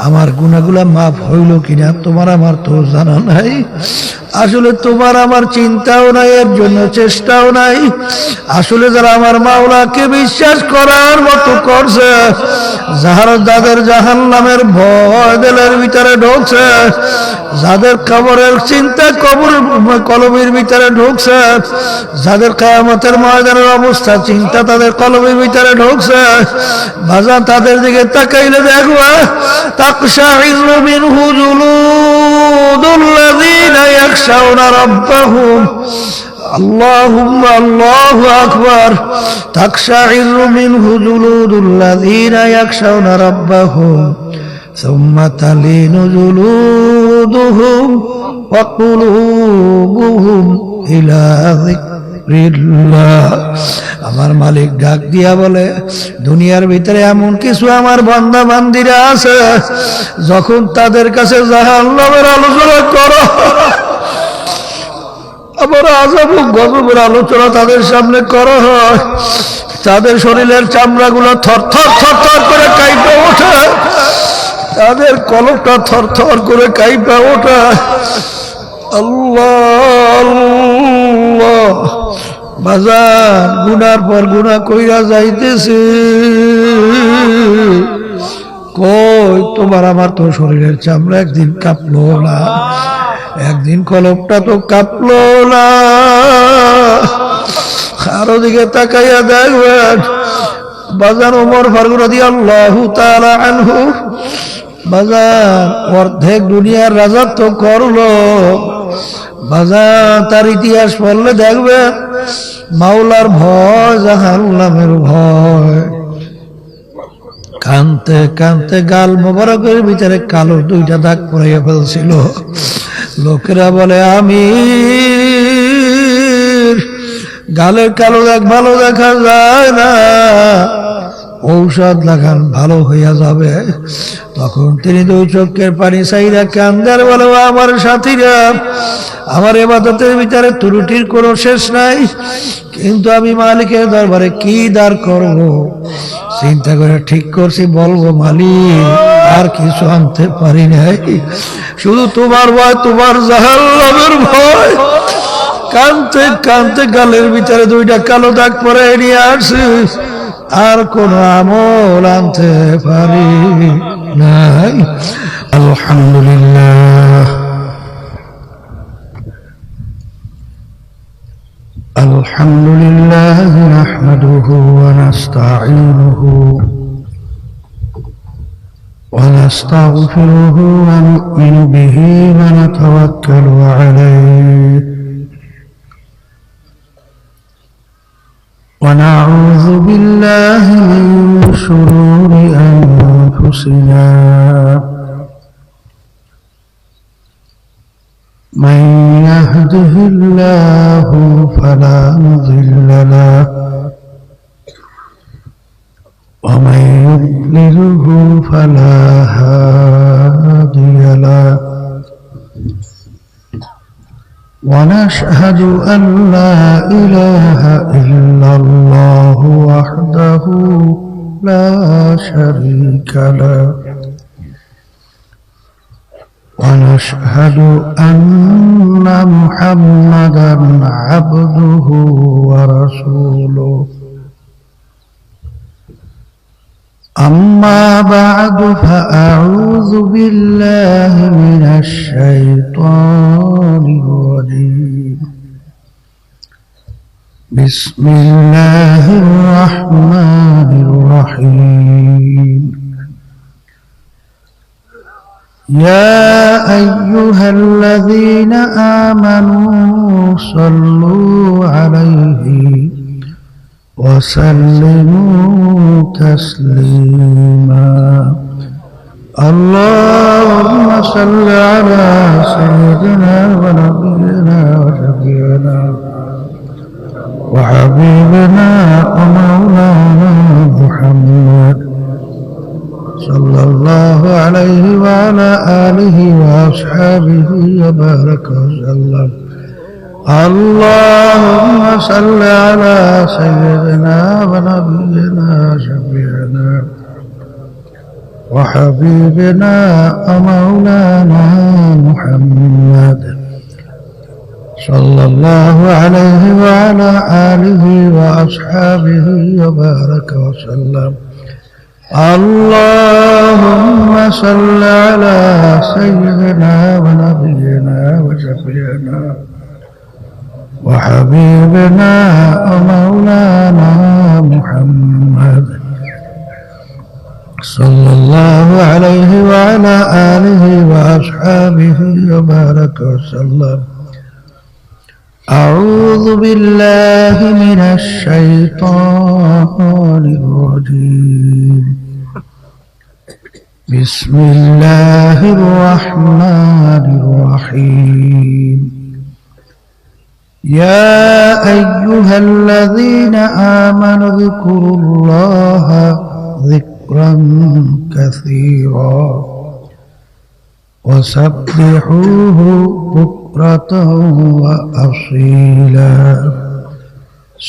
আমার গুনাহগুলা মাফ হইল কিনা তোমার আমার তো জানা নাই। আসলে তোমার আমার চিন্তাও নাই, এর জন্য চেষ্টাও নাই। আসলে যারা আমার মাওলাকে বিশ্বাস করার মতো করছে, যাদের জাহান্নামের ভয় দিলের ভিতরে ঢুকছে, যাদের কবরের চিন্তা কলবের ভিতরে ঢুকছে, যাদের কিয়ামতের ময়দানের অবস্থা চিন্তা তাদের কলবের ভিতরে ঢুকছে, বাজার তাদের দিকে তাকাইলে দেখবা তাকশাইরু মিনহু জুলুদুল্লাযীনা ইয়াখশাউনা রাব্বাহুম। আল্লাহুম্মা আল্লাহু আকবার। তাকশাইরু মিনহু জুলুদুল্লাযীনা ইয়াখশাউনা রাব্বাহুম সুম্মা তালিনু জুলুদুহুম ওয়া কুলুবুহুম ইলা যিকরিল্লাহ। আমার মালিক ডাক দিয়া বলে, দুনিয়ার ভিতরে এমন কিছু আমার বান্দা বান্দিরা আছে, যখন তাদের কাছে জাহান্নামের আলোচনা করো, আবার আযাব ও গজবের আলোচনা তাদের সামনে করা হয়, তাদের শরীরের চামড়াগুলো থরথর থরথর করে কাঁপে ওঠে, তাদের কলবটা থরথর করে কাঁপে ওঠে। আল্লাহ আল্লাহ, বাজার গুনার পর গুনাহ কইরা যাইতেছে, কই তোমার আমার তো শরীরের চামড়া একদিন কাঁপলো না, একদিন কলবটা তো কাঁপলো না। আরো দিকে তাকাইয়া দেখবেন বাজার ওমর ফারুক রাদিয়াল্লাহু তাআলা আনহু, বাজার অর্ধেক দুনিয়ার রাজত্ব করলো, বাজার তার ইতিহাস পড়লে দেখবেন মাওলার ভয়, জাহান্নামের ভয়। কানতে কানতে গাল মোবারকের ভিতরে কালো দুইটা দাগ পড়াইয়া ফেলছিল। লোকেরা বলে, আমি গালের কালো দাগ ভালো দেখা যায় না, ঔষধ লাগান ভালো হইয়া যাবে। তখন তিনি দুই চোখের পানি চাইরা কান্দার বলে, আমার সাথীরা, আমার ইবাদতের ভিতরে ত্রুটির কোনো শেষ নাই, কিন্তু আমি মালিকের দরবারে কি দাঁড় করব? চিন্তা করে ঠিক করছি, বলবো মালিক আর কিছু আনতে পারি নাই, শুধু তোমার ভয়, তোমার জাহান্নামের ভয়। কানতে কানতে গালের ভিতরে দুইটা কালো দাগ পরে নিয়ে আসছি, আর কোন আমল আনতে পারি নাই। আলহামদুলিল্লাহ আলহামদুলিল্লাহ নাহমাদুহু ওয়া নাস্তাঈনুহু ওয়া নাস্তাগফিরুহু ওয়া নু'মিনু বিহি ওয়া নাতাওয়াক্কালু আলাইহি ونعوذ بالله من شرور أنفسنا من يهده الله فلا مضل له ومن يضلله فلا هادي له ونشهد أن لا إله إلا الله وحده لا شريك له ونشهد أن محمدا عبده ورسوله أما بعد فأعوذ بالله من الشيطان الرجيم بسم الله الرحمن الرحيم يا أيها الذين آمنوا صلوا عليه وسلموا تسليما اللهم صل على سيدنا ونبينا وشفيعنا وحبيبنا ومولانا محمد صلى الله عليه وعلى آله وأصحابه وبارك وسلم اللهم صل على سيدنا ونبينا شفيعنا وحبيبنا ومولانا محمد صلى الله عليه وعلى آله وأصحابه وبارك وسلم. اللهم صل على سيدنا ونبينا وشفيعنا وحبيبنا ومولانا محمد صلى الله عليه وعلى آله وأصحابه وبارك وسلم. أعوذ بالله من الشيطان الرجيم. بسم الله الرحمن الرحيم. يا أيها الذين آمنوا اذكروا الله ذكرا كثيرا وسبحوه بكرة وأصيلا.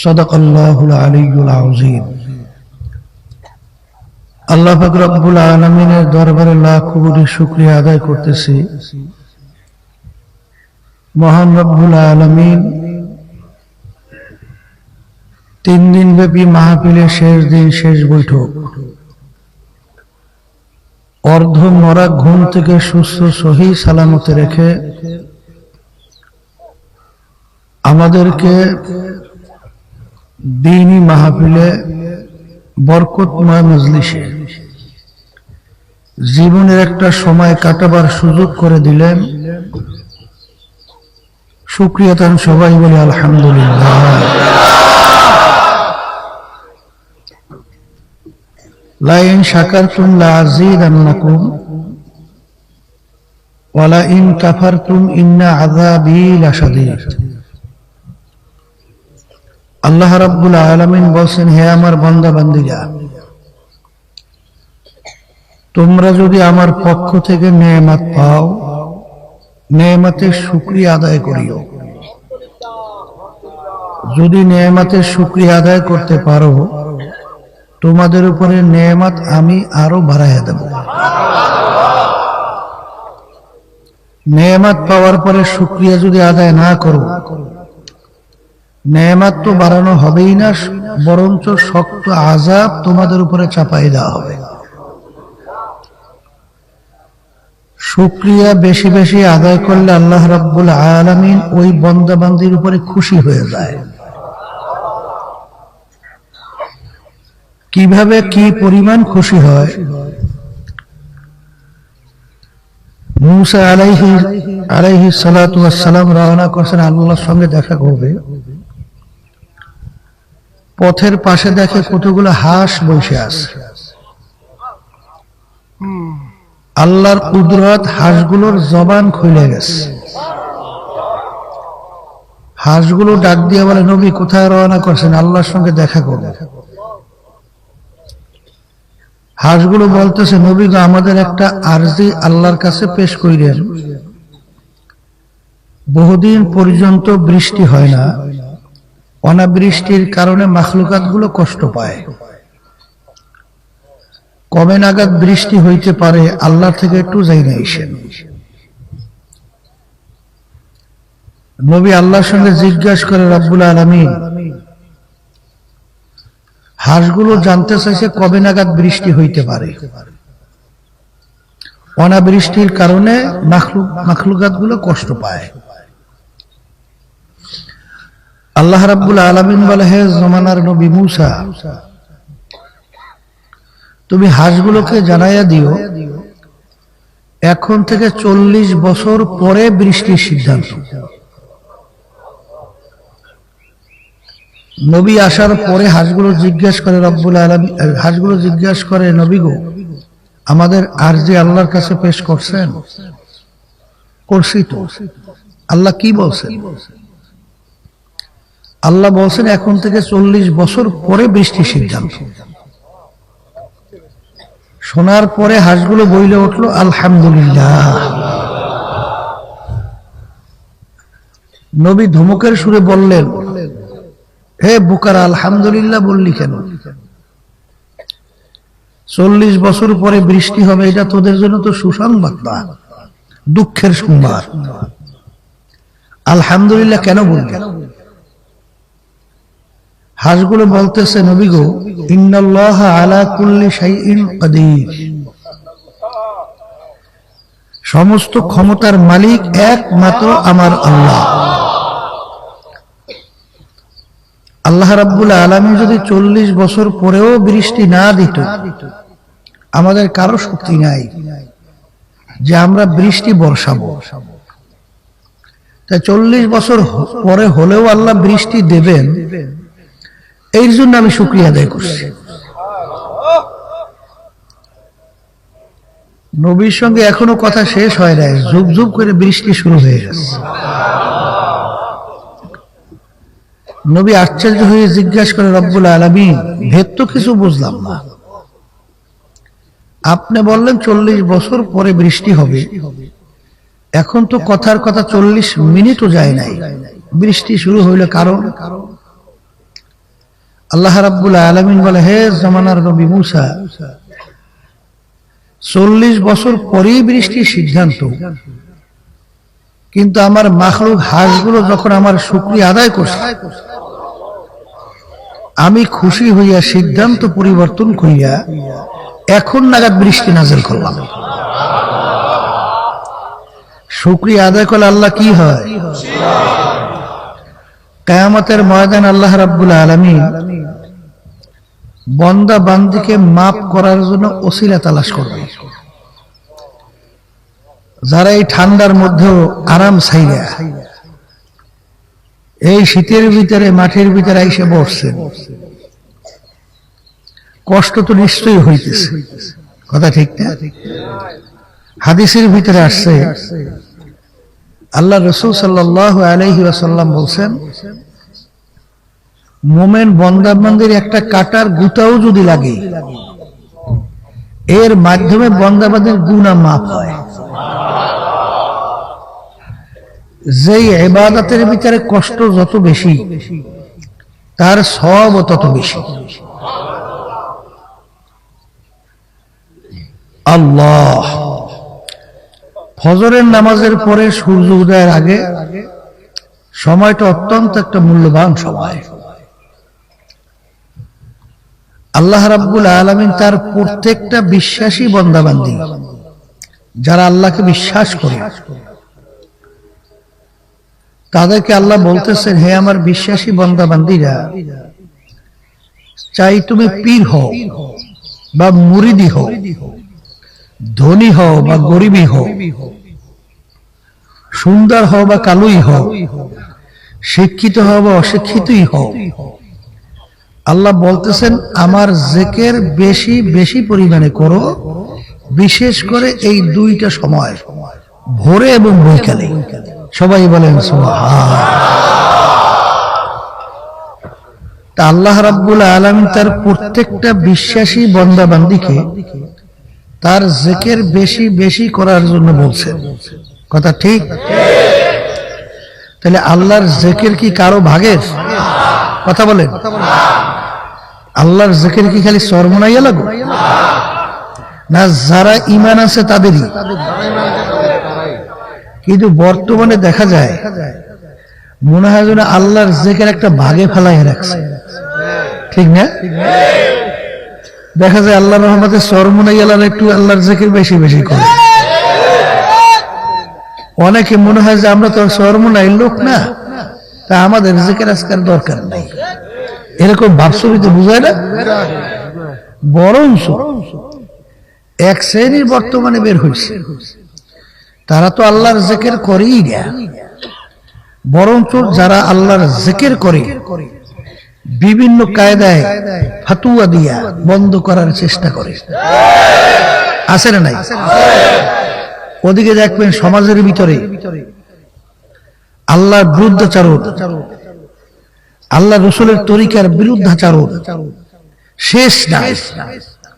صدق الله العلي العظيم. আল্লাহ পাক রব্বুল আলামিনের দরবারে লাখ কোটি শুকরিয়া আদায় করতেছি। মহান রব্বুল আলামিন 3 দিন ব্যাপী মাহফিলের শেষ দিন, শেষ বৈঠক, অর্ধ মরা ঘুম থেকে সুস্থ সহি সালামতে রেখে আমাদেরকে দ্বীনি মাহফিলে, বরকতময় মজলিসে জীবনের একটা সময় কাটাবার সুযোগ করে দিলেন। শুকরিয়া তান সবাই বলে আলহামদুলিল্লাহ। লাইন শাকারতুম লাযীদান্নাকুম ওয়া লাইন কাফারতুম ইন্না আযাবী লাশাদীদ। আল্লাহ রাব্বুল আলামিন বলেন, হে আমার বান্দা বান্দীরা, তোমরা যদি আমার পক্ষ থেকে নেয়ামত পাও, নেয়ামতের শুকরিয়া আদায় করিও। যদি নেয়ামতের শুকরিয়া আদায় করতে পারো, তোমাদের উপরে নেয়ামত আমি আরো বাড়াইয়া দেব। নেয়ামত পাওয়ার পরে শুকরিয়া যদি আদায় না করো, নেয়ামত তো বাড়ানো হবেই না, বরঞ্চ শক্ত আযাব তোমাদের উপরে চাপাই দেওয়া হবে। শুকরিয়া বেশি বেশি আদায় করলে আল্লাহ রাব্বুল আলামিন ওই বান্দা বান্দীর উপরে খুশি হয়ে যায়। কিভাবে, কি পরিমাণ খুশি হয়? মূসা আলাইহিস সালাতু ওয়াস সালাম রওনা করছেন আল্লাহর সঙ্গে দেখা করবে। পথের পাশে দেখে কতগুলো হাঁস বসে আছে। আল্লাহর কুদরত, হাঁসগুলোর জবান খুলে গেছে। হাঁসগুলো ডাক দিয়ে বলে, নবী কোথায় রওনা করছেন? আল্লাহর সঙ্গে দেখা করবে। হাঁসগুলো বলতেছে, নবী গো, আমাদের একটা আরজি আল্লাহর কাছে পেশ কইরেন। বহুদিন পর্যন্ত বৃষ্টি হয় না, অনাবৃষ্টির কারণে মাখলুকাত গুলো কষ্ট পায়। কবে নাগাদ বৃষ্টি হইতে পারে, আল্লাহ থেকে একটু জাইনা আইসেন। নবী আল্লাহর সঙ্গে জিজ্ঞাসা করে, রব্বুল আলামিন, হাঁসগুলো জানতে চাইছে কবে নাগাদ বৃষ্টি হইতে পারে। অনাবৃষ্টির কারণে মাখলুকাত গুলো কষ্ট পায়। আল্লাহ রাব্বুল আলামিন বলে, হে জমানার নবী মূসা, তুমি হাঁসগুলোকে জানাইয়া দিও, এখন থেকে 40 বছর পরে বৃষ্টির সিদ্ধান্ত। নবী আসার পরে হাঁসগুলো জিজ্ঞাসা করে, রব্বুল আলামিন, হাঁসগুলো জিজ্ঞাসা করে, নবী গো, আমাদের আরজি আল্লাহর কাছে পেশ করছেন? করছি তো। আল্লাহ কি বলছেন? আল্লাহ বলছেন এখন থেকে 40 বছর পরে বৃষ্টির সিদ্ধান্ত। শোনার পরে হাঁসগুলো বইলে উঠলো আলহামদুলিল্লাহ। নবী ধমকের সুরে বললেন, হে বুকারা, আলহামদুলিল্লাহ বললি কেন? 40 বছর পরে বৃষ্টি হবে, এটা তোদের জন্য তো সুসংবাদ না, দুঃখের সংবাদ। আলহামদুলিল্লাহ কেন বলবেন? হাঁসগুলো বলতেছে, নবী গো, ইন্নাল্লাহা আলা কুল্লি শাইইন কাদির, সমস্ত ক্ষমতার মালিক একমাত্র আমার আল্লাহ। আল্লাহ রাব্বুল আলামিন যদি 40 বছর পরেও বৃষ্টি না দিত, আমাদের কারো শক্তি নাই যে আমরা বৃষ্টি বর্ষাবো। তাই 40 বছর পরে হলেও আল্লাহ বৃষ্টি দেবেন, এর জন্য আমি শুকরিয়া আদায় করছি। নবীর সঙ্গে এখনো কথা শেষ হয় নাই, ঝুপ ঝুপ করে বৃষ্টি শুরু হয়ে গেছে। নবী আশ্চর্য হয়ে জিজ্ঞাসা করে, রব্বুল আলামিন, ভেদ তো কিছু বুঝলাম না, আপনি বললেন 40 বছর পরে বৃষ্টি হবে, এখন তো কথার কথা 40 মিনিটও যায় নাই, বৃষ্টি শুরু হইল কারণ? আল্লাহ রাব্বুল আলামিন বলে, হে জামানার নবী মুসা, 40 বছর পরেই বৃষ্টির সিদ্ধান্ত, কিন্তু আমার মাখলুক হাঁসগুলো যখন আমার শুকরিয়া আদায় করছে, আমি খুশি হইয়া সিদ্ধান্ত পরিবর্তন করিয়া এখন নাগাদ বৃষ্টি নাযিল করলাম। শুকরিয়া আদায় করলে আল্লাহ কি হয়? কিয়ামতের ময়দান আল্লাহ রাব্বুল আলামিন বান্দা বান্দীকে মাফ করার জন্য ওসিলা তালাশ করবে। যারা এই ঠান্ডার মধ্যেও আরাম ছাইরা এই শীতের ভিতরে মাঠের ভিতরে এসে বসছেন, কষ্ট তো নিশ্চয়ই হইতেছে, কথা ঠিক না? হাদিসের ভিতরে আসছে, আল্লাহ রাসূল সাল্লাল্লাহু আলাইহি ওয়াসাল্লাম বলছেন, মোমেন বান্দা বান্দির একটা কাটার গুতাও যদি লাগে, এর মাধ্যমে বান্দা বান্দির গুনাহ মাফ হয়। যেই ইবাদতের ভিতরে কষ্ট যত বেশি, তার সওয়াবও তত বেশি। আল্লাহ, ফজরের নামাজের পরে সূর্য উদয়ের আগে সময়টা অত্যন্ত একটা মূল্যবান সময়। আল্লাহ রাব্বুল আলামিন তার প্রত্যেকটা বিশ্বাসী বান্দা বান্দী, যারা আল্লাহকে বিশ্বাস করে, তাদেরকে আল্লাহ বলতেছেন, হে আমার বিশ্বাসী বান্দা বান্দীরা, চাই তুমি পীর হও বা মুরিদি হও, ধনী হও বা গরিবী হও, সুন্দর হও বা কালোই হও, শিক্ষিত হও বা অশিক্ষিতই হও, আল্লাহ বলতেছেন আমার জিকির বেশি বেশি পরিমাণে করো, বিশেষ করে এই দুইটা সময়, ভোরে এবং বৈকালে। সবাই বলেন সুবহান। তা আল্লাহ রাব্বুল আলামিন তার প্রত্যেকটা বিশ্বাসী বান্দা বান্দীকে তার জিকির বেশি বেশি করার জন্য বলছেন, কথা ঠিক? তাহলে আল্লাহর জিকির কি কারো ভাগের? কথা বলেন। আল্লাহর জিকির কি খালি সরমনাইয়া লাগো না, যারা ঈমান আছে তাদেরই? কিন্তু বর্তমানে দেখা যায় মনে হয় যেন আল্লাহর জিকির একটা ভাগে ফেলাই রাখছে, ঠিক না? দেখা যায় আল্লাহর রহমতে সরমনাইয়ালার একটু আল্লাহর জিকির বেশি বেশি করে। অনেকে মনে হয় যে আমরা তো সরমনাই লোক না, তা আমাদের জিকির আজকাল দরকার নাই, এরকম ভাবছবিতে বুঝায় না। বরঞ্চ এক শ্রেণীর বর্তমানে বের হয়েছে, তারা তো আল্লাহর জিকির করেই না, বরঞ্চ যারা আল্লাহর জিকির করে বিভিন্ন কায়দায় ফতোয়া দিয়া বন্ধ করার চেষ্টা করে, আছে না নাই? ওদিকে দেখবেন সমাজের ভিতরে আল্লাহর বিরুদ্ধাচরণ, আল্লাহ রসুলের তরিকার বিরুদ্ধাচরণ শেষ নাই,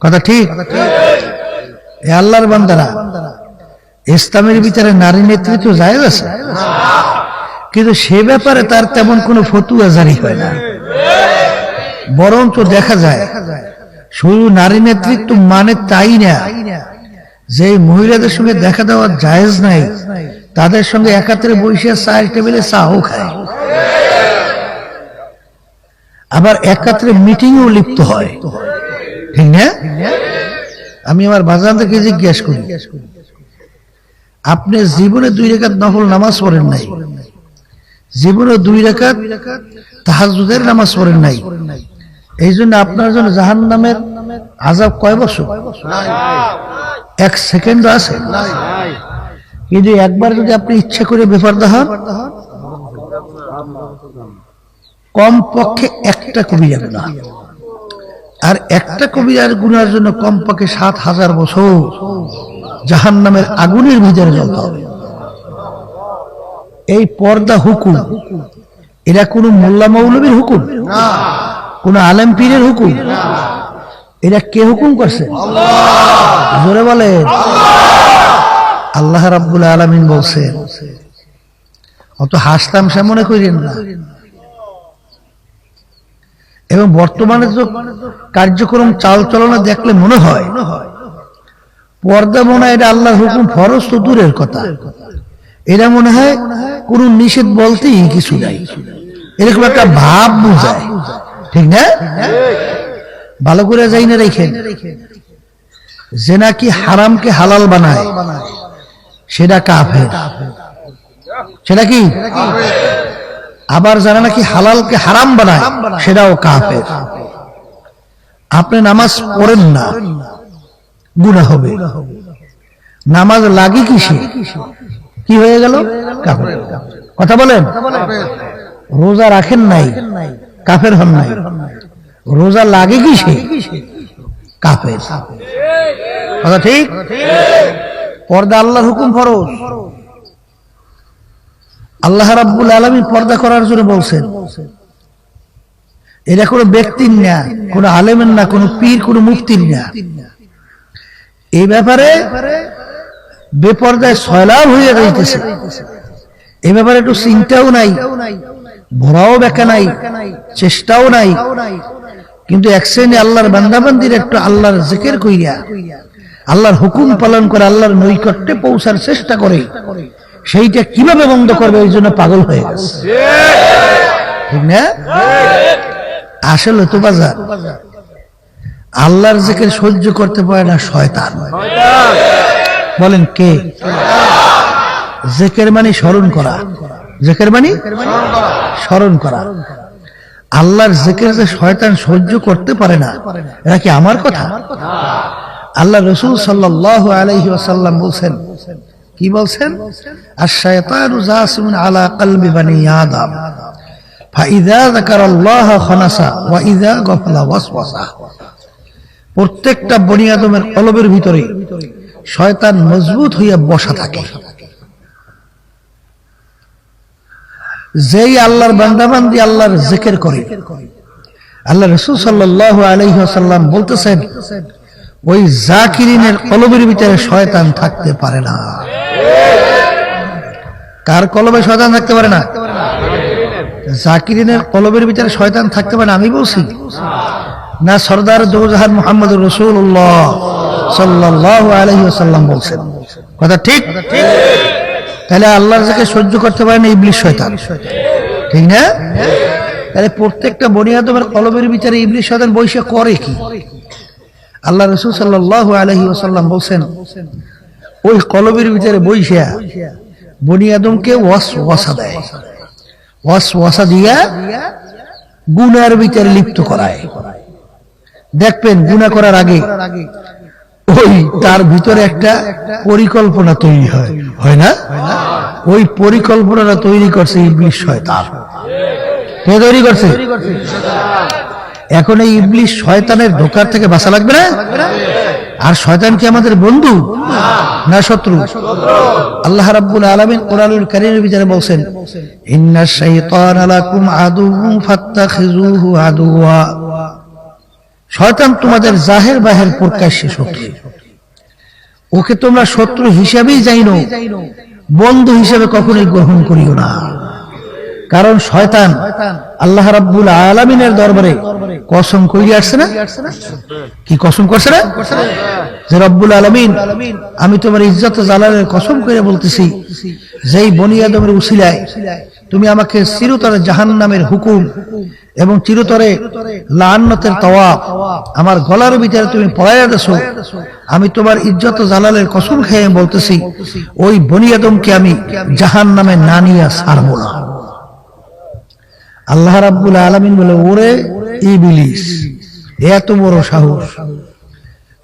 কথা ঠিক? আল্লাহর বান্দারা, ইসলামের ভিতরে নারী নেতৃত্ব জায়েজ আছে, কিন্তু সে ব্যাপারে তার তেমন কোনো ফতোয়া জারি হয় না। বরঞ্চ দেখা যায় শুধু নারী নেতৃত্ব মানে তাই না, যে মহিলাদের সঙ্গে দেখা দেওয়া জায়েজ নাই তাদের সঙ্গে একাত্রে বসে চায়ের টেবিলে চাও খায়, আবার একাত্রে মিটিংও লিপ্ত হয়, ঠিক না? আমি আমার বাজানদেরকে জিজ্ঞেস করি, আপনি জীবনে 2 রাকাত নফল নামাজ পড়েন নাই, জীবনে 2 রাকাত তাহাজ্জুদের নামাজ পড়েন নাই, এই জন্য আপনার জন্য জাহান্নামের আযাব কয় বছর? 1 সেকেন্ড আছে। কিন্তু একবার যদি আপনি ইচ্ছা করে বেপরদা হন, কমপক্ষে একটা কবিরা গুনাহ, আর একটা কবিরার গুনার জন্য কমপক্ষে 7000 বছর জাহান্নামের আগুনের ভিতরে জ্বলতে হবে। এই পর্দা হুকুম, এরা কোন মোল্লা মৌলবীর হুকুম, কোন আলেম পীরের হুকুম, এরা কে হুকুম করছে? জোরে বলে আল্লাহ রাব্বুল আলামিন বলছেন। অত হাসতামশা মনে করেন না। এবং বর্তমানে যে কার্যক্রম চালচলনা দেখলে মনে হয় পর্দা মনে হয় এটা আল্লাহর হুকুম, ফরজ তো দূরের কথা, এরা মনে হয় কোন নিষেধ বলতেই কিছু নাই, এরকম একটা ভাব বোঝায়, ঠিক না? ভালো করে যাই না রেখেন, যে নাকি হারামকে হালাল বানায় সেটা কাফের, সেটা কি? আবার যারা নাকি হালালকে হারাম বানায় সেটাও কাফের। আপনি নামাজ পড়েন না, গুনাহ হবে। নামাজ লাগে কিসে? কি হয়ে গেল? কাফের। কথা বলেন। রোজা রাখেন নাই, কাফের হন নাই। রোজা লাগে কিসে? কাফের। কথা ঠিক? পর্দা আল্লাহর হুকুম, ফরজ। আল্লাহ রাব্বুল আলামিন পর্দা করার জন্য বলছেন। এটা কোনো ব্যক্তির না, কোনো আলেমের না, কোনো পীর, কোনো মুফতির না। এই ব্যাপারে বেপর্দায় সয়লাভ হয়ে যাইতেছে, এই ব্যাপারে একটু চিন্তাও নাই, ভরাও ব্যাখ্যা নাই, চেষ্টাও নাই। কিন্তু এক শ্রেণী আল্লাহর বান্দাবান্দির একটু আল্লাহর জিকির কইরা, আল্লাহর হুকুম পালন করে, আল্লাহর নৈকট্যে পৌঁছার চেষ্টা করে, সেইটা কিভাবে বন্ধ করবে এই জন্য পাগল হয়ে গেছে, ঠিক না? আসলে তো বাজার আল্লাহর জিকির সহ্য করতে পারে না শয়তান। বলেন কে? জিকির মানে স্মরণ করা, জিকির মানে স্মরণ করা। আল্লাহর জিকির যে শয়তান সহ্য করতে পারে না, এটা কি আমার কথা? আল্লাহ রাসূল সাল্লাল্লাহু আলাইহি ওয়াসাল্লাম বলছেন, কি বলছেন? আশ-শায়তানু জাসিমুন আলা কলবি বনি আদম ফাইযা যাকারাল্লাহ খানাসা ওয়া ইযা গাফলা ওয়াসওয়াসা। প্রত্যেকটা বনি আদমের কলবের ভিতরে শয়তান মজবুত হইয়া বসা থাকে। যেই আল্লাহর বান্দাবান্দি আল্লাহর জিকির করে, আল্লাহ রাসূল সাল্লাল্লাহু আলাইহি ওয়াসাল্লাম বলতেছেন, ওই জাকিরিনের কলবের ভিতরে শয়তান থাকতে পারে না। কার কলবে শয়তান থাকতে পারে না? জাকিরিনের কলবের ভিতরে শয়তান থাকতে পারে না আমি বলছি না, সরদার দোজাহান মুহাম্মদুর রাসূলুল্লাহ সাল্লাল্লাহু আলাইহি ওয়াসাল্লাম বলছেন। কথা ঠিক? তাহলে আল্লাহর জিকির সহ্য করতে পারে না ইবলিস শয়তান, ঠিক না? তাহলে প্রত্যেকটা বনি আদমের কলবের ভিতরে ইবলিস শয়তান বৈশা করে কি? আল্লাহ রাসূল সাল্লাল্লাহু আলাইহি ওয়াসাল্লাম বলছেন, ওই কলবের ভিতরে বৈশা বনি আদমকে ওয়াসওয়াসা দেয়, ওয়াসওয়াসা দিয়া গুনার ভিতরে লিপ্ত করায়। দেখবেন গুনাহ করার আগে ওই তার ভিতরে একটা পরিকল্পনা তৈরি হয়, হয় না? ওই পরিকল্পনাটা তৈরি করছে ইবলিস শয়তান। কে তৈরি করছে? এখন এই ইবলিস শয়তানের ধোঁকার থেকে বাঁচা লাগবে না? আর শয়তান কি আমাদের বন্ধু না শত্রু? আল্লাহ রাব্বুল আলামিন কোরআনুল কারীমের ভিতরে বলেন, ইন্নাশ শাইতানা লাকুম আদুউন ফাত্তাখিযুহু আদুওয়া। শয়তান তোমাদের জাহের বাহের প্রকাশ্যে শত্রু, ওকে তোমরা শত্রু হিসেবেই জানো, বন্ধু হিসেবে কখনোই গ্রহণ করিও না। কারণ শয়তান আল্লাহ রাব্বুল আলামিনের দরবারে কসম কইরে আসছে না, কি কসম করছে না যে রব্বুল আলামিন আমি তোমার ইজ্জত জালালের কসম করে বলতেছি, যেই বনি আদমের উসিলায় তুমি আমাকে চিরতরে জাহান্নামের হুকুম এবং চিরতরে লাআনতের তাওয়াব আমার গলার ভিতরে তুমি পড়াইয়া দেছো, আমি তোমার ইজ্জত জালালের কসম খেয়ে বলতেছি ওই বনি আদমকে আমি জাহান্নামে না নিয়ে ছাড়বো না। আল্লাহ রাব্বুল আলামিন বলে, ওরে ইবলিস, এত বড় সাহস,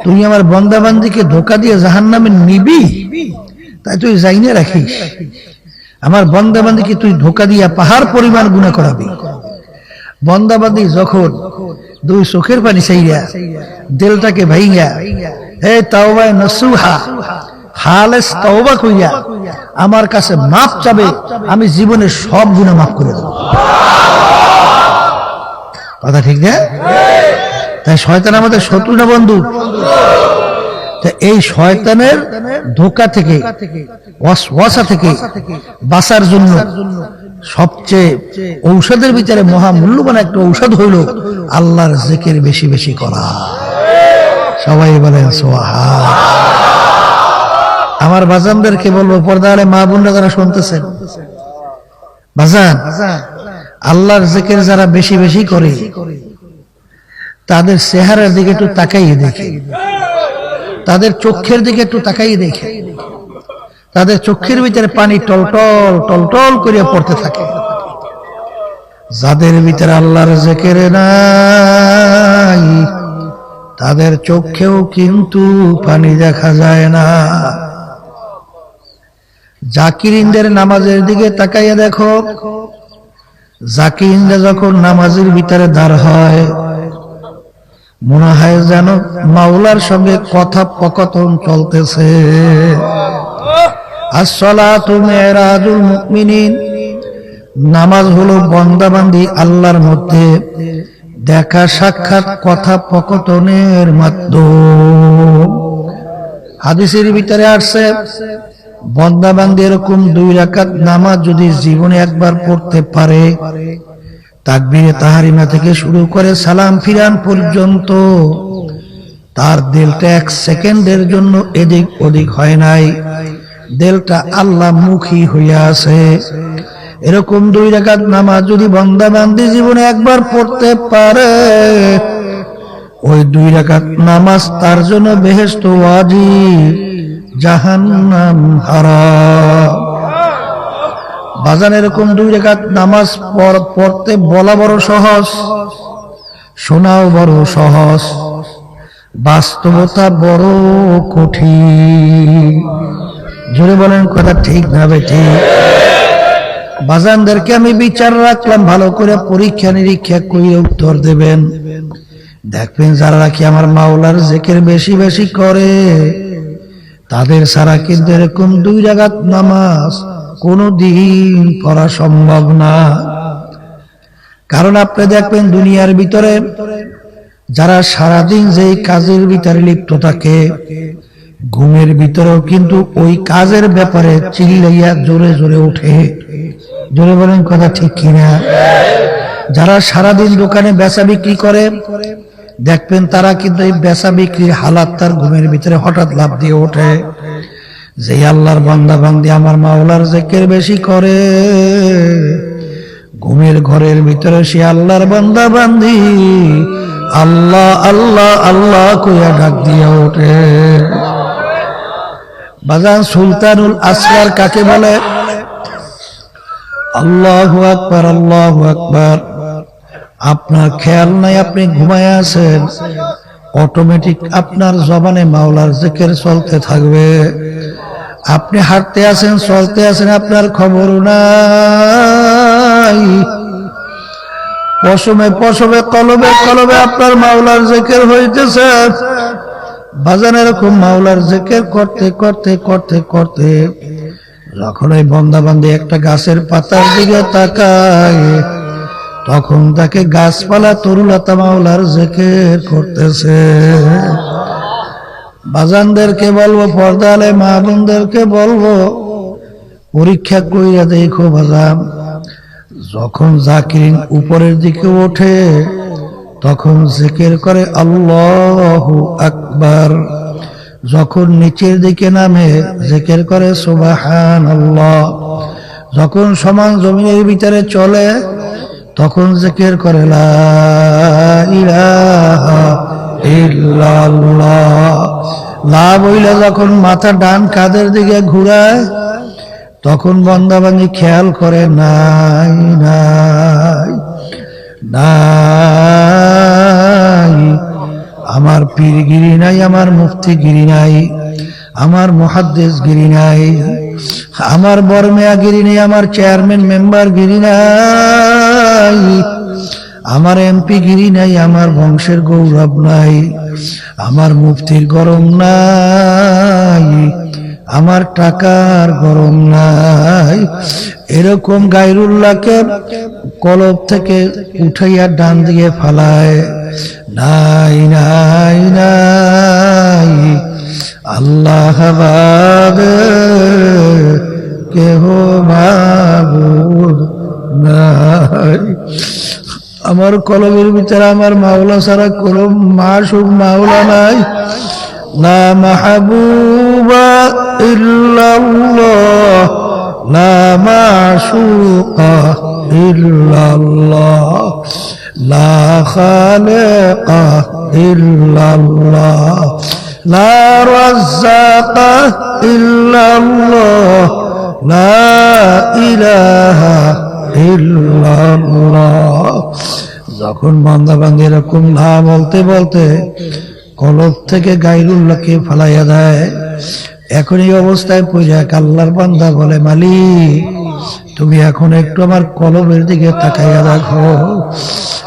তুই আমার বান্দা বান্দীকে ধোঁকা দিয়ে জাহান্নামে নিবি? তাই তুই জাইনে রাখিস আমার বান্দা বান্দীকে তুই ধোঁকা দিয়া পাহাড় পরিমাণ গুনাহ করাবি। বান্দা বান্দী যখন দুই চোখের পানি চাইয়া দিলটাকে ভাইয়া তাওবা নসুহা খালেস তাওবা কইয়া আমার কাছে মাফ চাবে, আমি জীবনের সব গুনাহ মাফ করে দেব। কথা ঠিক না? তাই শয়তান আমাদের শত্রু না বন্ধু? এই শয়তানের ধোঁকা থেকে ওয়াসওয়াসা থেকে বাঁচার জন্য সবচেয়ে ঔষধের ভিতরে মহামূল্যবান একটা ঔষধ হইল আল্লাহর জিকির বেশি বেশি করা। সবাই বলেন সুবহান। আমার বাজানদেরকে বলবো, পর্দারে মা বোনরা যারা শুনতেছেন, বাজান আল্লাহর জিকির যারা বেশি বেশি করে তাদের চেহারার দিকে একটু তাকাইয়ে দেখে, তাদের চোখের দিকে একটু তাকাইয়ে দেখে, তাদের চোখের ভিতরে পানি টলটল টলটল করে পড়তে থাকে। যাদের ভিতরে আল্লাহর জিকির নাই তাদের চোখেও কিন্তু পানি দেখা যায় না। জাকিরিনদের নামাজের দিকে তাকাইয়া দেখো, জাকিরিনরা যখন নামাজের ভিতরে দাঁড় হয় মনে হয় যেন মাওলার সঙ্গে কথোপকথন চলতেছে। আসসালাতু মিরাজুল মুমিনিন, নামাজ হলো বান্দাবান্দি আল্লাহর মধ্যে দেখা সাক্ষাৎ কথোপকথনের মাধ্যম। হাদিসের ভিতরে আসছে বান্দাবান্দি এরকম 2 রাকাত নামাজ যদি জীবনে একবার পড়তে পারে, তাকবীরে তাহরিমা থেকে শুরু করে সালাম ফিরান পর্যন্ত তার দিলটা 1 সেকেন্ডের জন্য এদিক ওদিক হয় নাই, দিলটা আল্লাহ মুখী হইয়া আছে। এরকম 2 রাকাত নামাজ যদি বান্দা বান্দি জীবনে একবার পড়তে পারে, ওই 2 রাকাত নামাজ তার জন্য বেহেশত ওয়াজিব, জাহান্নাম হারাম। বাজান এরকম 2 রাকাত নামাজ পড়তে বলা বড় সহজ, শোনাও বড় সহজ, বাস্তবতা বড় কঠিন। জোরে বলেন কথা ঠিক না বেঠিক? বাজানদেরকে আমি বিচার রাখলাম, ভালো করে পরীক্ষা নিরীক্ষা করে উত্তর দেবেন। দেখবেন যারা রাখি আমার মাওলার জিকির বেশি বেশি করে তাদের ছাড়া কিন্তু এরকম 2 রাকাত নামাজ কোনদিন পড়া সম্ভব না। কারণ আপনি দেখবেন দুনিয়ার ভিতরে যারা সারাদিন যেই কাজের ভিতরে লিপ্ত থাকে, ঘুমের ভিতরেও কিন্তু ওই কাজের ব্যাপারে চিল্লাইয়া জোরে জোরে ওঠে। জোরে বলেন কথা ঠিক কিনা? যারা সারাদিন দোকানে বেচা বিক্রি করে দেখবেন তারা কিন্তু এই বেচা বিক্রির হালাত তার ঘুমের ভিতরে হঠাৎ লাফ দিয়ে ওঠে। যে আল্লাহর বান্দা বান্দি আমার মাওলার জিকির বেশি করে, ঘুমের ঘরের ভিতরে সে আল্লাহর বান্দা বান্দি আল্লাহ আল্লাহ আল্লাহ কইয়া ডাক দিয়া ওঠে। বাজান সুলতানুল আসগার কাকে বলে? আল্লাহু আকবার, আল্লাহু আকবার। আপনার খেয়াল নাই, আপনি ঘুমায় আছেন, অটোমেটিক আপনার জবানে মাওলার জিকির চলতে থাকবে। আপনি হাঁটতে আছেন, চলতে আছেন, আপনার খবর নাই, পশমে পশমে কলবে কলবে আপনার মাওলার জিকির হইতেছে। বাজান এরকম মাওলার জিকির করতে করতে করতে করতে যখন ওই বান্দা বান্দি একটা গাছের পাতার দিকে তাকায়, তখন তাকে গাছপালা তরুলতা মাওলার জিকির করতেছে। বাজানদেরকে বলবো, পর্দালে মা বোনদেরকে বলবো, পরীক্ষা কইরা দেখো বাজান, যখন জাকিরিন উপরের দিকে ওঠে তখন জিকির করে আল্লাহু আকবার, যখন নিচের দিকে নামে জিকির করে সুবহানাল্লাহ, যখন সমান জমিনের ভিতরে চলে তখন জিকির করে লা ইলাহা ইল্লাল্লাহ। লা বইলে যখন মাথা ডান কাঁধের দিকে ঘুরায় তখন বান্দাবান্দি খেয়াল করে নাই নাই নাই, আমার পীরগিরি নাই, আমার মুফতিগিরি নাই, আমার মুহাদ্দিসগিরি নাই, আমার বরমেয়াগিরি নেই, আমার চেয়ারম্যান মেম্বার গিরি নাই, আমার এমপি গিরি নাই, আমার বংশের গৌরব নাই, আমার মুফতির গরম নাই, আমার টাকার গরম নাই। এরকম গায়রুল্লাহকে কলব থেকে উঠাইয়া ডান দিয়ে ফালায়। নাই নাই নাই, আল্লাহ বাদে কেহ মাবুদ নাই। আমার কলবের ভিতরে আমার মাওলা ছাড়া কোন মাশুক মাওলা নাই। লা মাহবুবা ইল্লাল্লাহ, লা মাশুকা ইল্লাল্লাহ, লা খালিকা ইল্লাল্লাহ, লা রাজ্জাকা ইল্লাল্লাহ, লা ইলাহা ইল্লাল্লাহ। যখন বান্দা বান্দি এরকম লা বলতে বলতে কলব থেকে গায়রুল্লাহকে ফালাইয়া দেয়, এখন এই অবস্থায় পূজা আল্লাহর বান্দা বলে, মালিক তুমি এখন একটু আমার কলবের দিকে তাকাইয়া দেখো।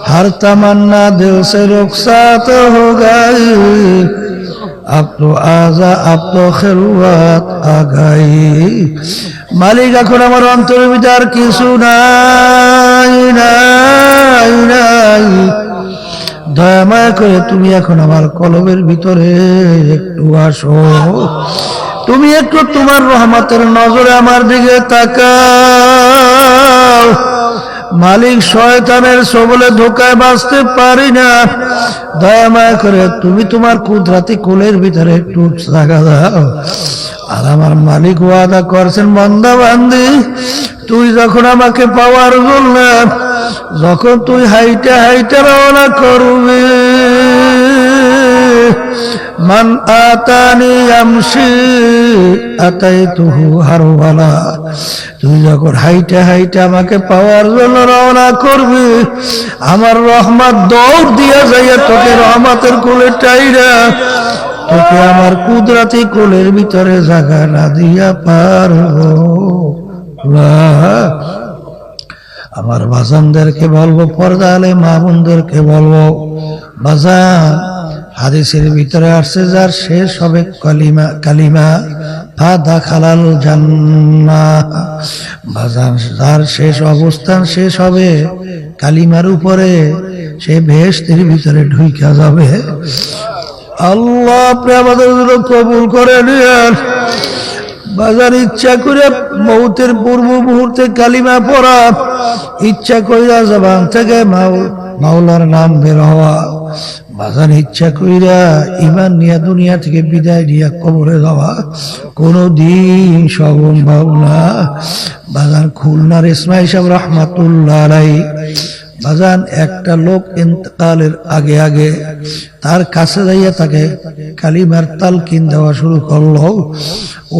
हर तमन्ना दिल से रुखसात हो गई, अब तो आजा अब तो खिलवत आ गई। मालिक এখন আমার অন্তরের ভিতর কিছু নাই নাই নাই, দয়া মায়া করে তুমি এখন আমার কলবের ভিতরে একটু আসো, তুমি একটু তোমার রহমতের নজরে আমার দিকে তাকাও। মালিক শয়তানের সবলে ধোকায় বাঁচতে পারি না, দয়া মায়া করে তুমি তোমার কুদরতি কোলের ভিতরে একটু জায়গা দাও। আর আমার মালিক ওয়াদা করছেন, বান্দা বান্দি তুই যখন আমাকে পাওয়ার জন্য যখন তুই হাইটা হাইটা রওনা করবি, মান আতানি আমশি আতাইতুহু হারওয়ালা, তুই যখন হাইটা হাইটা আমাকে পাওয়ার জন্য রওনা করবি, আমার রহমত দৌড় দিয়া যাইয়া তোকে রহমতের কোলে টাইরা তোকে আমার কুদরতি কোলের ভিতরে জায়গা না দিয়া পারবো না। আমার বাজানদেরকে বলবো, পর্দা আলে মা বোনদেরকে বলবো, বাজান হাদিসের ভিতরে আসছে যার শেষ হবে কালিমা কালিমা ফাদা খালাল জান্নাহ, বাজান যার শেষ অবস্থান শেষ হবে কালিমার উপরে সে বেহেশতের ভিতরে ঢুইকা যাবে। আল্লাহ আপনি আমাদের জন্য কবুল করে নিয়েন। বাজার ইচ্ছা করে মৌতের পূর্ব মুহূর্তে কালিমা পড়া, ইচ্ছা কইরা জবান থেকে মাওলার নাম বের হওয়া, বাজার ইচ্ছা কইরা ইমান নিয়া দুনিয়া থেকে বিদায় নিয়া কবরে যাওয়া কোনদিন সম্ভব না। বাজার খুলনার ইসমাইল সাহেব রহমাতুল্লাহ আলাইহি, বাজান একটা লোক ইন্তেকালের আগে আগে তার কাছে যাইয়া তাকে কালিমার তালকিন দেওয়া শুরু করলো।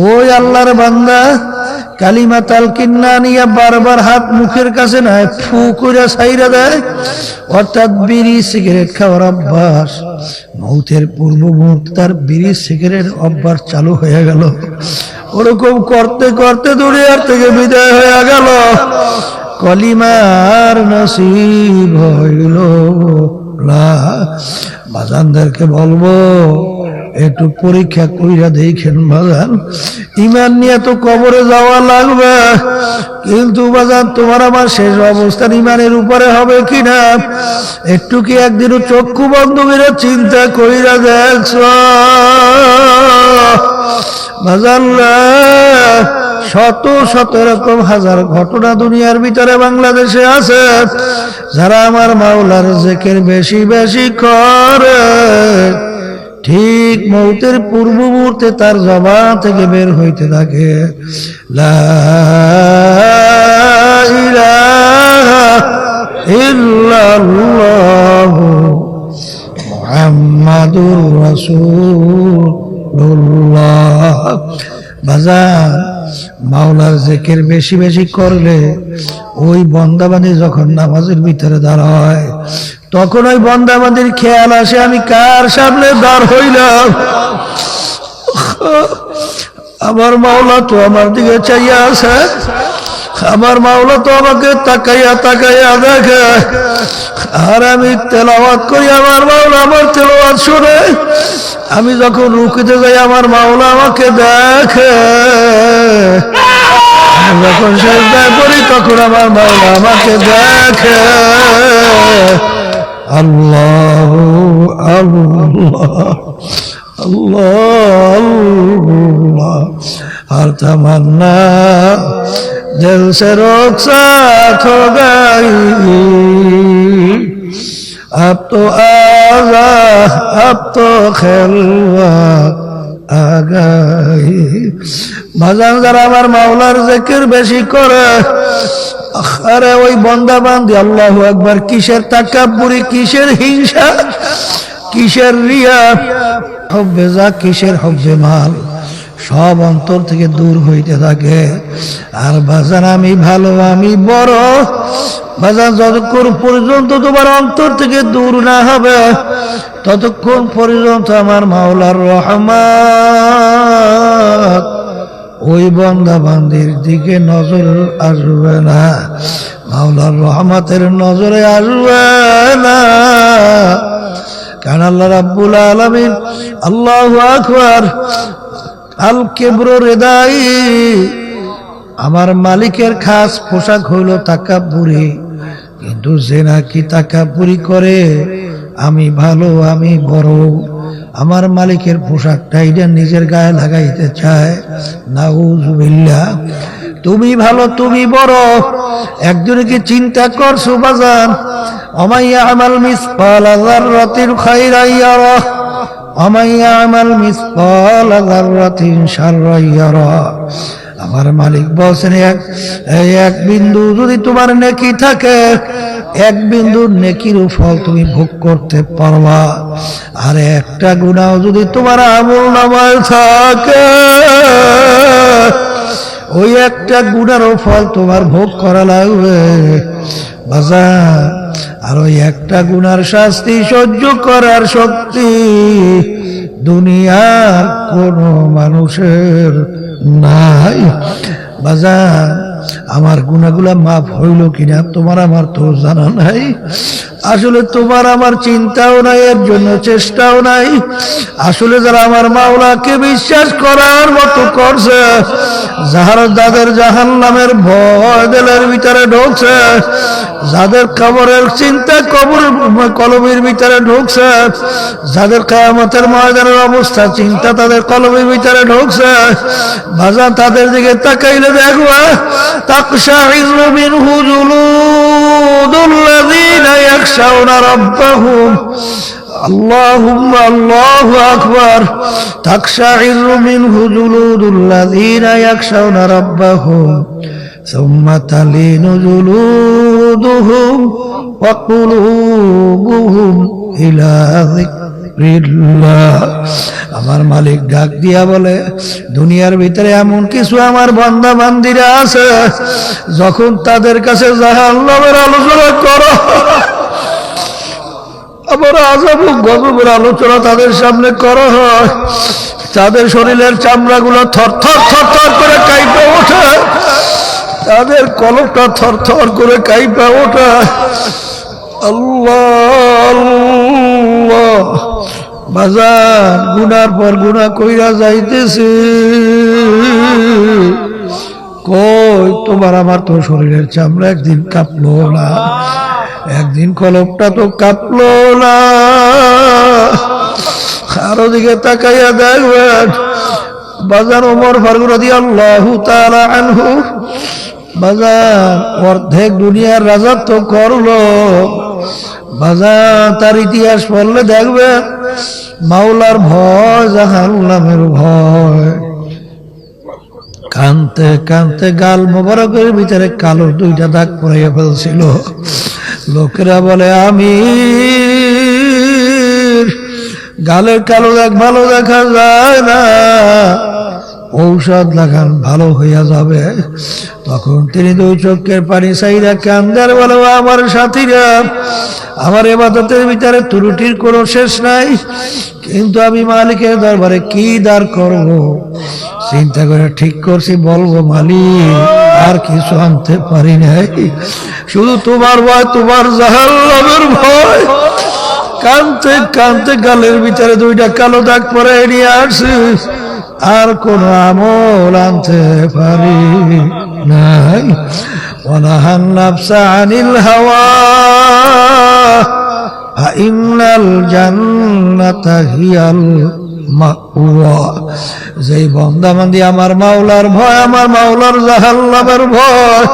ওই আল্লাহর বান্দা কালিমা তালকিন না নিয়ে বারবার হাত মুখের কাছে নাই ফু করে ছাইরা দেয়, অর্থাৎ বিড়ি সিগারেট খাওয়ার অভ্যাস। মৌতের পূর্ব মুহূর্তে তার বিড়ি সিগারেট অভ্যাস চালু হয়ে গেল। ওরকম করতে করতে দুনিয়ার থেকে বিদায় হয়ে গেল, কলিমার নসিব হইল না। বাজানদেরকে বলবো একটু পরীক্ষা কইরা দেখেন বাজান, ইমান নিয়ে তো কবরে যাওয়া লাগবে, কিন্তু বাজান তোমার আমার শেষ অবস্থান ইমানের উপরে হবে কিনা একটু কি একদিনও চক্ষু বন্ধ করে চিন্তা কইরা দেখছ? বাজান শত শত এরকম হাজার ঘটনা দুনিয়ার ভিতরে বাংলাদেশে আছে, যারা আমার মাওলার জিকির বেশি বেশি করে, ঠিক মৌতের পূর্ব মুহূর্তে তার জবান থেকে বের হইতে থাকে লা ইলাহা ইল্লাল্লাহু মুহাম্মাদুর রাসূলুল্লাহ। বাজার মাওলার জিকির বেশি বেশি করলে ওই বন্দাবান্দি যখন নামাজের ভিতরে দাঁড়ায়, তখন ওই বন্দাবান্দির খেয়াল আসে আমি কার সামনে দাঁড় হইলাম। আমার মাওলা তো আমার দিকে চাইয়া আছে, আমার মাওলা তো আমাকে তাকাইয়া তাকাইয়া দেখে, আর আমি তেলাওয়াত করি আমার মাওলা আমার তেলাওয়াত শুনে। আমি যখন রুকুতে যাই আমার মাওলা আমাকে দেখে, যখন সিজদা করি তখন আমার মাওলা আমাকে দেখে। আল্লাহ আল্লাহ আল্লাহ আল্লাহ हर तमन्ना दिल से रुखसत हो गई, अब तो आजा अब तो खिलवत आ गई। বাজান যারা আমার মাওলার জিকির বেশি করে, আরে ওই বন্দা বান্দি আল্লাহু আকবার কিসের তাকাব্বুরি, কিসের হিংসা, কিসের রিয়া, হব্বে যা, কিসের হব্বে মাল, সব অন্তর থেকে দূর হইতে থাকে। আর বাজান আমি ভালো আমি বড়, বাজান যতক্ষণ পর্যন্ত তোমার অন্তর থেকে দূর না হবে ততক্ষণ পর্যন্ত আমার মাওলার রহমত ওই বান্দা বান্দির দিকে নজর আসবে না, মাওলার রহমতের নজরে আসবে না। কারণ আল্লাহ রাব্বুল আলামিন, আল্লাহু আকবার, আল কিবরু রিদাই, আমার মালিকের খাস পোশাক হইল তাকাব্বুরি, কিন্তু যে নাকি তাকাব্বুরি করে আমি ভালো আমি বড়, আমার মালিকের পোশাকটা এটা নিজের গায়ে লাগাইতে চায়, নাউযুবিল্লাহ। তুমি ভালো তুমি বড়, একজনকে চিন্তা করছো বাজান, ওমাইয়া আমাল মিসকালা যাররাতিন খায়রান ইয়ারা ওমাইয়া আমাল মিসকালা যাররাতিন শাররান ইয়ারা। আমার মালিক বলছেন এক বিন্দু যদি তোমার নেকি থাকে, এক বিন্দু নেকির ফল তুমি ভোগ করতে পারবা, আর একটা গুনাহ যদি তোমার আমলনামায় থাকে, ওই একটা গুনাহর ফল তোমার ভোগ করা লাগবে বাজার। আর ওই একটা গুনার শাস্তি সহ্য করার শক্তি দুনিয়ার কোন মানুষের নাই বাজার। আমার গুনাহগুলা মাফ হইল কিনা তোমার আমার তো জানা নাই, আসলে তোমার আমার চিন্তাও নাই, এর জন্য চেষ্টাও নাই। আসলে যারা আমার মাওলাকে বিশ্বাস করার মতো করছে, যাদের জাহান্নামের ভয় দিলের ভিতরে ঢুকছে, যাদের কবরের চিন্তা কলবের ভিতরে ঢুকছে, যাদের কিয়ামতের ময়দানের অবস্থা চিন্তা তাদের কলবের ভিতরে ঢুকছে, বাজার তাদের দিকে তাকাইলে দেখবা তাকশাইরু মিনহু জুলুদুল্লাযীনা ইয়াখশাউনা রাব্বাহুম। আল্লাহুম্মা আল্লাহু আকবার। তাকশাইরু মিনহু জুলুদুল্লাযীনা ইয়াখশাউনা রাব্বাহুম সুম্মা তালিনু জুলুদুহুম ওয়া কুলুবুহুম ইলা যিকরিল্লাহ। আমার মালিক ডাক দিয়া বলে, দুনিয়ার ভিতরে এমন কিছু আমার বান্দা বান্দিরা আছে, যখন তাদের কাছে জাহান্নামের আলোচনা করো, আবার আযাব ও গজবের আলোচনা তাদের সামনে করা হয়, তাদের শরীরের চামড়াগুলো থরথর থরথর করে কাঁপে ওঠে, তাদের কলবটা থরথর করে কাঁপে ওঠে। আল্লাহ আল্লাহ বাজার, গুনার পর গুনাহ কইরা যাইতেছে, কই তোমার আমার তো শরীরের চামড়া একদিন কাঁপলো না, একদিন কলবটা তো কাঁপলো না। আরো দিকে তাকাইয়া দেখবেন বাজার ওমর ফারুক রাদিয়াল্লাহু তাআলা আনহু বাজার অর্ধেক দুনিয়ার রাজত্ব করলো। বাজার তার ইতিহাস পড়লে দেখবে মাওলার ভয়, জাহান্নামের ভয়। কানতে কানতে গাল মোবারকের ভিতরে কালো দুইটা দাগ পড়াইয়া ফেলছিল। লোকেরা বলে আমি গালের কালো দাগ ভালো দেখা যায় না, ঔষধ লাগান ভালো হইয়া যাবে। তখন তিনি দুই চোখের পানি চাইরা কান্দার বলে আমার সাথীরা, আমার ইবাদতের ভিতরে ত্রুটির কোনো শেষ নাই, কিন্তু আমি মালিকের দরবারে কি দাঁড় করব? চিন্তা করে ঠিক করছি বলবো মালিক আর কিছু আনতে পারি নাই, শুধু তোমার ভয়, তোমার জাহান্নামের ভয়। কানতে কানতে গালের ভিতরে দুইটা কালো দাগ পরে নিয়ে আসি, আর কোন আমল আনতে পারি নাই। ওয়ানাহান নাফসা আনিল হাওয়া ইন্নাল জান্নাতা হিয়াল মাওয়া। যেই বান্দা বান্দি আমার মাওলার ভয়, আমার মাওলার জাহান্নামের ভয়,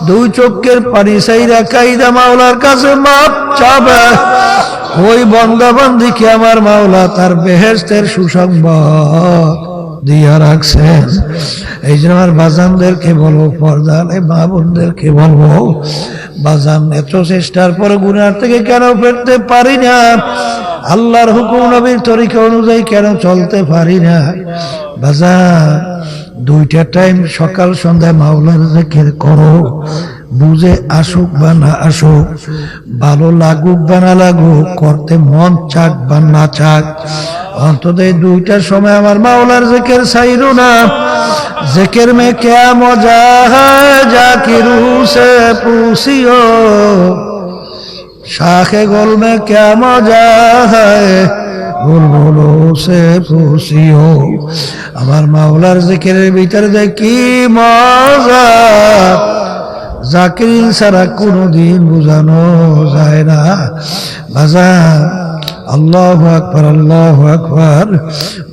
দুই চোখের পানি চাইরা কাইদা মাওলার কাছে মাপ চাবে, ওই বান্দা বান্দিকে আমার মাওলা তার বেহেশতের সুসংবাদ দিয়া রাখছেন। এই জন্য আমার বাজানদেরকে বলবো, পর্দালে মা বোনদেরকে বলবো, বাজান এত চেষ্টার পর গুনার থেকে কেন ফিরতে পারি না? আল্লাহর হুকুম নবীর তরিকা অনুযায়ী কেন চলতে পারি না? বাজান দুইটা টাইম সকাল সন্ধ্যায় মাওলার জিকির করো, বুঝে আসুক বা না আসুক, ভালো লাগুক বা না লাগুক, করতে মন চাক বা না চাক, অন্তত এই দুইটার সময় আমার মাওলার জিকির ছাইরো না। জিকির মে ক্যা মজা হ্যায় জাকিরু সে পুছিও, শাখে গোল মে ক্যা মজা হ্যায় বুলবুলো সে পুছিও। আমার মাওলার জিকিরের ভিতরে যে কি মজা, জাকির ছাড়া কোনদিন বোঝানো যায় না। বাজান আল্লাহু আকবার, আল্লাহু আকবার।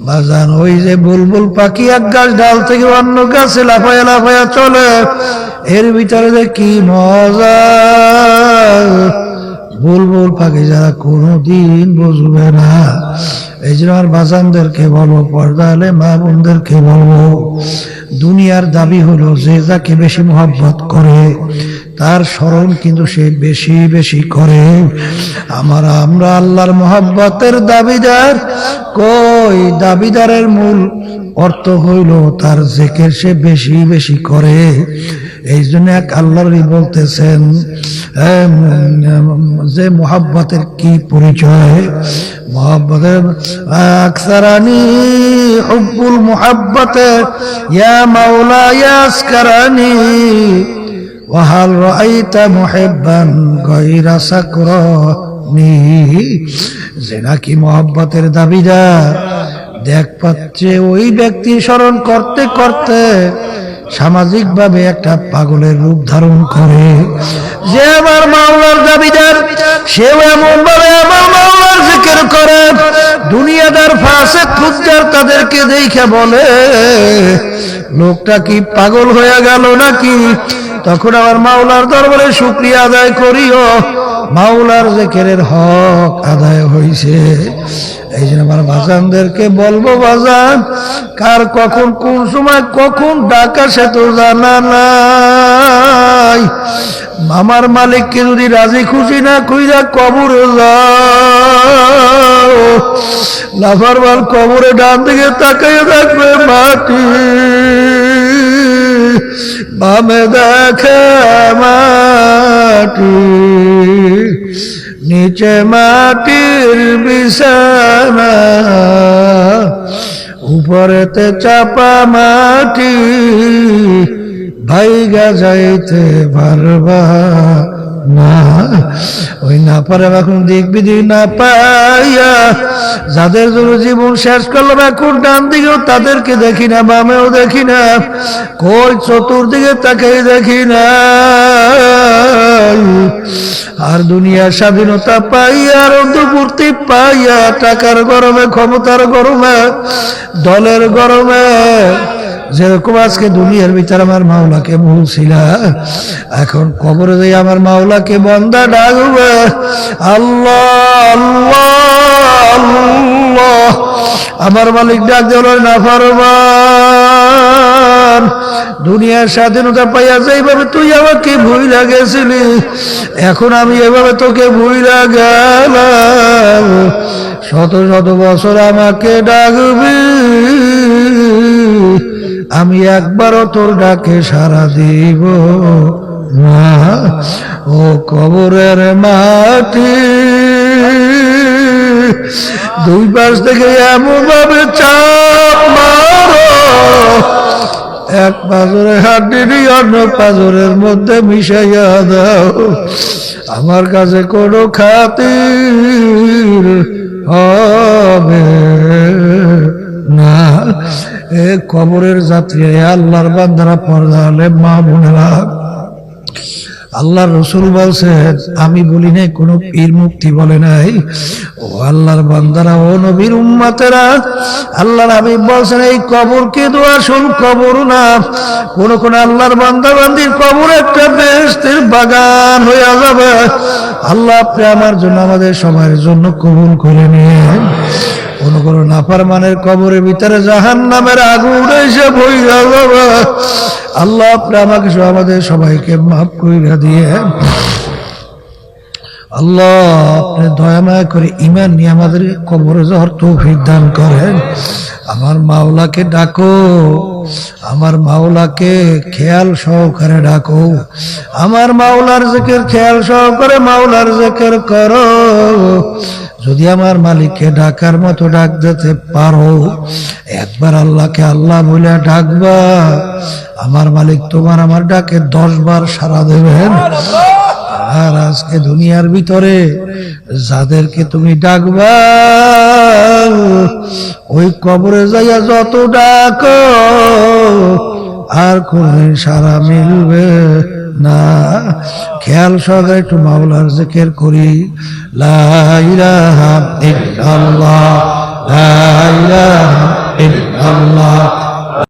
বাজান ওই যে বুলবুল পাখি এক গাছ ডাল থেকে অন্য গাছে লাফায়া লাফায়া চলে, এর ভিতরে যে কি মজা, বুলবুল পাখি যারা কোনদিন বুঝবে না। এই জন্য আর বাজানদেরকে বলবো, পর্দালে মা বোনদেরকে বলবো, দুনিয়ার দাবি হলো যে যাকে বেশি মহব্বত করে তার স্মরণ কিন্তু সে বেশি বেশি করে। আমরা আল্লাহর মহব্বতের দাবিদার, কই দাবিদারের মূল অর্থ হইল তার জিকির সে বেশি বেশি করে। এই জন্য এক আল্লাহর বলতেছেন যে মহব্বতের কি পরিচয়, মহব্বতের আকসারানি হুব্বুল মুহাব্বতে ইয়া মাওলা ইয়া আসকারানি ওয়াহাল রাআইতা মুহিব্বান গায়রা সাকরানি। যে নাকি মহব্বতের দাবিদার, দেখ পাচ্ছে ওই ব্যক্তি স্মরণ করতে করতে সামাজিক ভাবে একটা পাগলের রূপ ধারণ করে। যে আমার মাওলার দাবিদার, সেও এমন ভাবে আমার মাওলার জিকির করে, দুনিয়াদার ফাসিক ফুজ্জার তাদেরকে দেখে বলে লোকটা কি পাগল হয়ে গেল নাকি? তখন আমার মাওলার দরবারে শুকরিয়া আদায় করিও, মাওলার জিকিরের হক আদায় হইছে। এই জন্য আমার বাজানদেরকে বলবো, বাজান কার কখন কোন সময় কখন ডাকা সে তো জানা নাই। আমার মালিককে যদি রাজি খুশি না কইরা কবরে যাও, লাফারবার কবরে ডান দিকে তাকাইয়া থাকবে মাটি, বামে দেখে মাটি, নিচে মাটির বিছানা, উপরেতে চাপা মাটি, ভাইগা যাইতে পারবা না, ওই না পারে এখন দিক বিধি না পাইয়া যাদের জন্য জীবন শেষ করলাম, এখন ডান দিকেও তাদেরকে দেখি না, বামেও দেখি না, কই চতুর্দিকে তাকেই দেখি না। আর দুনিয়ার স্বাধীনতা পাইয়া, অন্তর্ভুক্তি পাইয়া, টাকার গরমে, ক্ষমতার গরমে, দলের গরমে, যেরকম আজকে দুনিয়ার ভিতরে আমার মাওলাকে ভুলছিলা, এখন কবরে যাই আমার মাওলাকে বন্দা ডাকবে, আল্লাহ আল্লাহ আল্লাহ। আমার মালিক ডাক দিল, নাফরমান, দুনিয়ার স্বাধীনতা পাইয়া যেভাবে তুই আমাকে ভুইলা গেছিলি, এখন আমি এভাবে তোকে ভুইলা গেলাম, শত শত বছর আমাকে ডাকবি, আমি একবারও তোর ডাকে সাড়া দিব না। ও কবরের মাটি, দুই পাশ থেকে এমন ভাবে চাপ মারো, এক পাজরে হাড্ডি অন্য পাজরের মধ্যে মিশাইয়া দাও, আমার কাছে কোনো খাতির হবে না। এ কবরের যাত্রী, আল্লাহর বান্দারা, পর্দা হলে মা বোনেরা, আল্লাহর রসুল বলছেন, আমি বলি নাই, কোন পীর মুক্তি বলে নাই, ও আল্লাহর বান্দারা, ও নবীর উম্মতেরা, আল্লাহর হাবিব বলছেন, এই কবরকে দোয়া শুন, কবর না, কোন কোন আল্লাহর বান্দা বান্দির কবর একটা বেহেশতের বাগান হয়ে যাবে। আল্লাহ আপনি আমার জন্য, আমাদের সবার জন্য কবুল করে নিন। কোন কোন নাফরমানের কবরের ভিতরে জাহান্নামের আগুন এসে বইয়া যাবে। আল্লাহ আপনি আমাকে আমাদের সবাইকে মাফ কইরা দিয়ে, আল্লাহ আপনি দয়াময় করে ঈমান নিয়ে আমাদের কবরে যাওয়ার তৌফিক দান করেন। আমার মাওলাকে ডাকো, আমার মাওলাকে খেয়াল সহকারে ডাকো, আমার মাওলার জিকির খেয়াল সহকারে মাওলার জিকির করো। যদি আমার মালিককে ডাকার মতো ডাক দিতে পারো, একবার আল্লাহকে আল্লাহ বলে ডাকবা, আমার মালিক তোমার আমার ডাকে 10 বার সাড়া দেবেন। আর আজকে দুনিয়ার ভিতরে যাদেরকে তুমি ডাকবা, ওই কবরে যাইয়া যত ডাকো, আর কোনদিন সারা মিলবে না। খেয়াল সহকারে একটু মাওলার জিকির করি, লা ইলাহা ইল্লাল্লাহ।